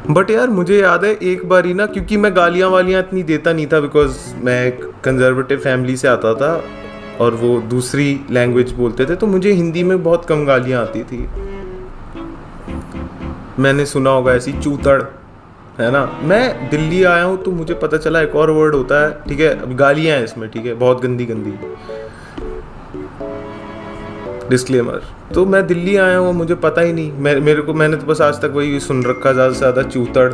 But यार मुझे याद है एक बारी ना, क्योंकि मैं गालियाँ वालियाँ इतनी देता नहीं था, बिकॉज मैं एक कंजर्वेटिव फैमिली से आता था और वो दूसरी लैंग्वेज बोलते थे, तो मुझे हिंदी में बहुत कम गालियाँ आती थी। मैंने सुना होगा ऐसी चूतड़, है ना। मैं दिल्ली आया हूँ तो मुझे पता चला एक और वर्ड होता है, ठीक है, अब गालियाँ हैं इसमें, ठीक है, बहुत गंदी गंदी, डिस्क्लेमर। तो मैं दिल्ली आया हूँ, मुझे पता ही नहीं, मैंने तो बस आज तक वही सुन रखा, ज़्यादा से ज़्यादा चूतड़।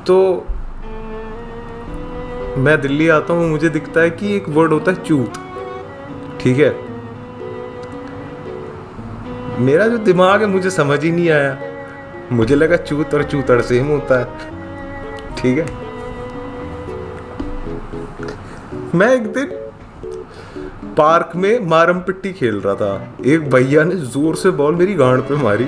तो मैं दिल्ली आता हूँ, मुझे दिखता है कि एक वर्ड होता है चूत, ठीक है। मेरा जो दिमाग है मुझे समझ ही नहीं आया, मुझे लगा चूत और चूतड़ सेम होता है, ठीक है। मैं एक दिन पार्क में मारम पिट्टी खेल रहा था, एक भैया ने जोर से बॉल मेरी गांड पे मारी।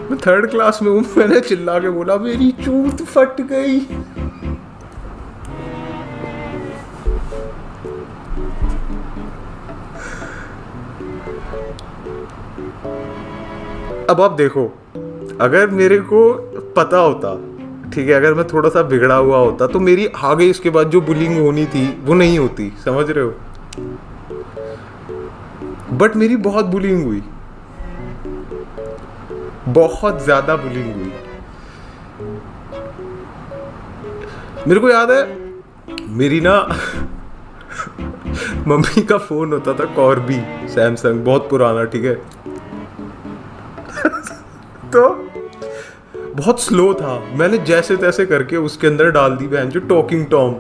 मैं 3rd क्लास में हूँ, मैंने चिल्ला के बोला मेरी चूत फट गई। अब आप देखो, अगर मेरे को पता होता, ठीक है, अगर मैं थोड़ा सा बिगड़ा हुआ होता तो मेरी आगे इसके बाद जो बुलिंग होनी थी वो नहीं होती, समझ रहे हो। बट मेरी बहुत बुलिंग हुई, बहुत ज्यादा बुलिंग हुई। मेरे को याद है मेरी ना मम्मी का फोन होता था कॉर्बी, सैमसंग, बहुत पुराना, ठीक है। तो बहुत स्लो था, मैंने जैसे तैसे करके उसके अंदर डाल दी भैंचो टॉकिंग टॉम।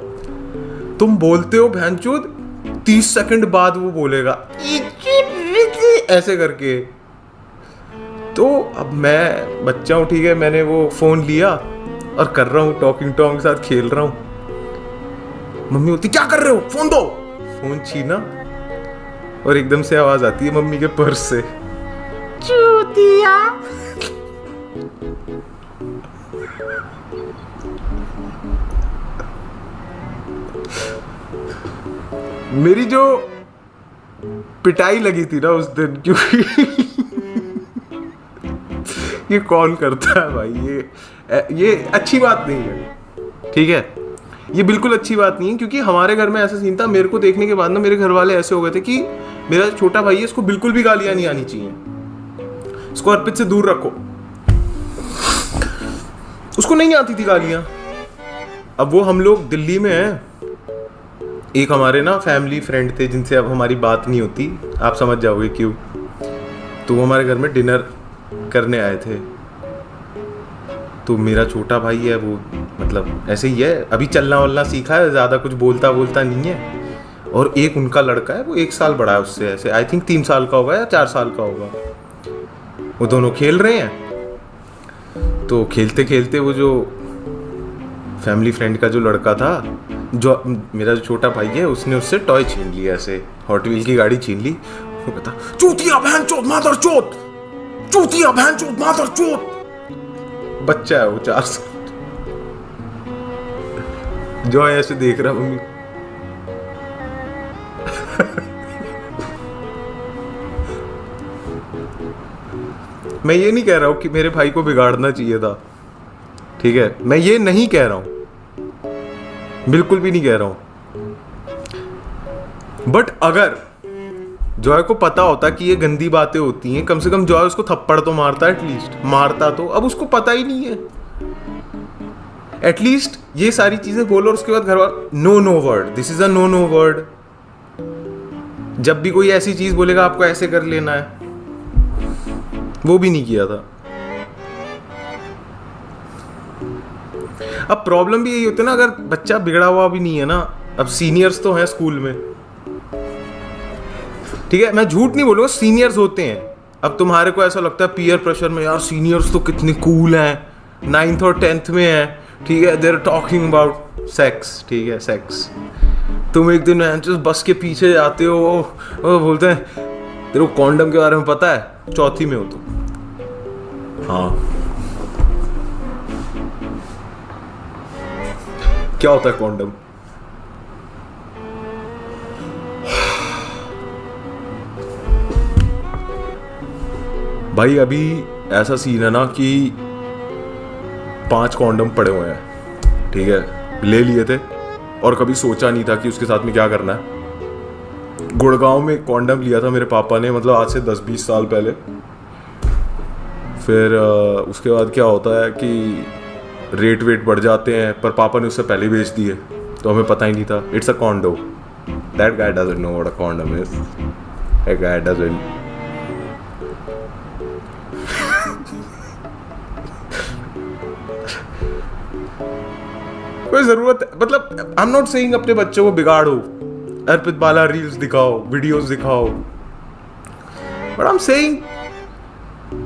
तुम बोलते हो भैंचो, 30 सेकंड बाद वो बोलेगा ऐसे करके। तो अब मैं बच्चा हूँ, ठीक है, मैंने वो फोन लिया और कर रहा हूँ टॉकिंग टॉम के साथ खेल रहा हूँ। मम्मी बोलती क्या कर रहे हो, फोन दो। फोन छीना और एकदम से आवाज आती है मम्मी के पर्स से, चूतिया। मेरी जो पिटाई लगी थी ना उस दिन, क्योंकि ये कौन करता है भाई, ये अच्छी बात नहीं है, ठीक है, ये बिल्कुल अच्छी बात नहीं है। क्योंकि हमारे घर में ऐसा सीन था, मेरे को देखने के बाद ना मेरे घर वाले ऐसे हो गए थे कि मेरा छोटा भाई है, इसको बिल्कुल भी गालियां नहीं आनी चाहिए, इसको अर्पित से दूर रखो। उसको नहीं आती थी गालियां। अब वो हम लोग दिल्ली में हैं, एक हमारे ना फैमिली फ्रेंड थे जिनसे अब हमारी बात नहीं होती, आप समझ जाओगे क्यों। तो वो हमारे घर में डिनर करने आए थे। तो मेरा छोटा भाई है, वो मतलब ऐसे ही है, अभी चलना वलना सीखा है, ज़्यादा कुछ बोलता नहीं है। और एक उनका लड़का है, वो 1 साल बड़ा है उससे, ऐसे आई थिंक 3 साल का होगा या 4 साल का होगा। वो दोनों खेल रहे हैं। तो खेलते खेलते वो जो फैमिली फ्रेंड का जो लड़का था, जो मेरा जो छोटा भाई है, उसने उससे टॉय छीन लिया, ऐसे हॉट व्हील की गाड़ी छीन ली। वो कहता चूतिया बहन चोद मादर चोद, चूतिया बहन चोद मादर चोद। बच्चा है वो 4 साल। जो ऐसे देख रहा मम्मी। मैं ये नहीं कह रहा हूं कि मेरे भाई को बिगाड़ना चाहिए था, ठीक है, मैं ये नहीं कह रहा हूं, बिल्कुल भी नहीं कह रहा हूं। बट अगर जॉय को पता होता कि ये गंदी बातें होती हैं, कम से कम जॉय उसको थप्पड़ तो मारता, एटलीस्ट मारता। तो अब उसको पता ही नहीं है, एटलीस्ट ये सारी चीजें बोलो और उसके बाद घर वाले no word, this is a no word. जब भी कोई ऐसी चीज बोलेगा आपको ऐसे कर लेना है, वो भी नहीं किया था। अब प्रॉब्लम भी यही होती है ना, अगर बच्चा बिगड़ा हुआ भी नहीं है ना, अब सीनियर्स तो हैं स्कूल में, ठीक है, मैं झूठ नहीं बोलूंगा, सीनियर्स होते हैं। अब तुम्हारे को ऐसा लगता है पीयर प्रेशर में, यार सीनियर्स तो कितने कूल हैं, 9th और 10th में हैं, ठीक है, देर टॉकिंग अबाउट सेक्स, ठीक है, सेक्स। तुम एक दिन बस के पीछे जाते हो, वो बोलते हैं तेरे को कॉन्डम के बारे में पता है, 4th में हो तुम। हाँ, क्या होता है कॉन्डम? भाई अभी ऐसा सीन है ना कि 5 कॉन्डम पड़े हुए हैं, ठीक है, ले लिए थे और कभी सोचा नहीं था कि उसके साथ में क्या करना है। गुड़गांव में एक कॉन्डम लिया था मेरे पापा ने, मतलब आज से 10-20 साल पहले। फिर उसके बाद क्या होता है कि रेट वेट बढ़ जाते हैं, पर पापा ने उससे पहले बेच दिए तो हमें पता ही नहीं था। It's a condor, that guy doesn't know what a condom is, that guy doesn't. कोई जरूरत, मतलब आई एम नॉट सेइंग अपने बच्चों को बिगाड़ो, अर्पित बाला रील्स दिखाओ, वीडियोस दिखाओ, but I am saying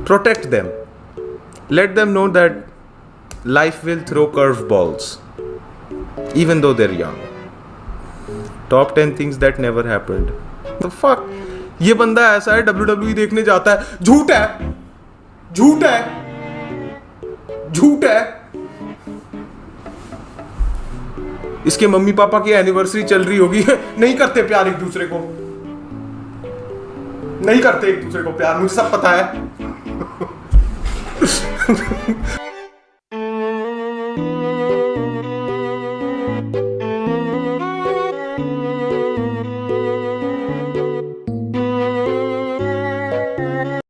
protect them, let them know that life will throw curveballs even though they're young. Top 10 things that never happened. The fuck, ये बंदा ऐसा है WWE देखने जाता है, झूठ है, झूठ है, झूठ है। इसके मम्मी पापा की एनिवर्सरी चल रही होगी, नहीं करते प्यार एक दूसरे को, नहीं करते एक दूसरे को प्यार, मुझे सब पता है।